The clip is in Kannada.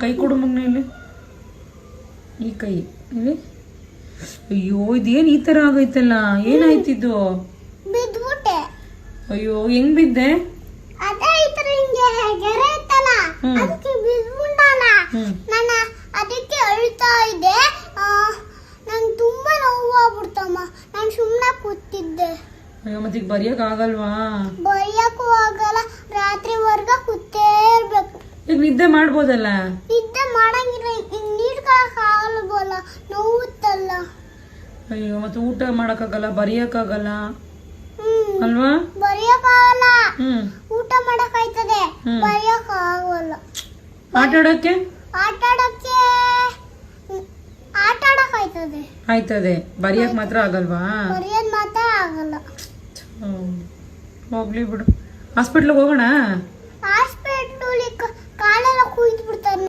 ಕೈ ಕೊಡು ಮಗನ ಇಲ್ಲಿ. ಈ ಕೈ ಇಲ್ಲಿ. ಅಯ್ಯೋ ಇದೇನ್ ಈ ತರ ಆಗೈತಲ್ಲ, ಏನಾಯ್ತಿದ್ದು? ಬಿದ್ಬಿಟ್ಟೆ. ಅಯ್ಯೋ ಹೆಂಗ್ ಬಿದ್ದೆ? ಅದೇ ಈ ತರ ಹಿಂಗೆ ಗೆರೆ ಇತ್ತಲ್ಲ, ಅದಕ್ಕೆ ಬಿದ್ಬಿಟ್ಟಾನ. ನಾನು ಅದಕ್ಕೆ ಅಳ್ತಾ ಇದ್ದೆ. ನಂಗೆ ತುಂಬಾ ನೋವು ಆಗ್ಬಿಡ್ತಮ್ಮ. ನಾನು ಸುಮ್ಮನೆ ಕೂತಿದ್ದೆ. ಅಯ್ಯೋ ಮತ್ತೆ ಈಗ ಬರೆಯಕ್ ಆಗಲ್ವಾ? ಬರೆಯಕ್ಕೂ ಆಗಲ್ಲ, ರಾತ್ರಿವರೆಗ ಕೂತೇ ಇರ್ಬೇಕು. ಈಗ ನಿದ್ದೆ ಮಾಡ್ಬೋದಲ್ಲ? ನಿದ್ದೆ ಮಾಡಂಗಿಲ್ಲ, ಹಿಂಗ್ ನೀಡ್ಕೊಳಕ್ ಆಗಲ್ವಲ್ಲ, ನೋವುತ್ತಲ್ಲ. ಅಯ್ಯೋ ಮತ್ತೆ ಊಟ ಮಾಡಕ್ಕಾಗಲ್ಲ, ಬರೆಯಕ್ಕಾಗಲ್ಲ ಅಲ್ವಾ? ಬರೆಯಕ್ಕಾಗಲ್ಲ, ಊಟ ಮಾಡಕ್ ಆಯ್ತದೆ, ಹ್ಮ್. ಬರೆಯಕ್ ಆಗಲ್ಲ. ಆಟ ಆಡಕ್ಕೆ ಆಟ ಆಡಕ್ ಆಯ್ತದೆ, ಆಯ್ತದೆ, ಬರೆಯಕ್ ಮಾತ್ರ ಆಗಲ್ವಾ? ಬರೆಯೋದ್ ಮಾತ್ರ ಆಗಲ್ಲ. ಹೋಗ್ಲಿ ಬಿಡು. ಹಾಸ್ಪಿಟ್ಲಿಗೆ ಹೋಗೋಣ. ಹಾಸ್ಪಿಟ್ಲಿಗೆ ಕಾಲೆಲ್ಲ ಕುಯ್ದು ಬಿಡ್ತಾರೆ.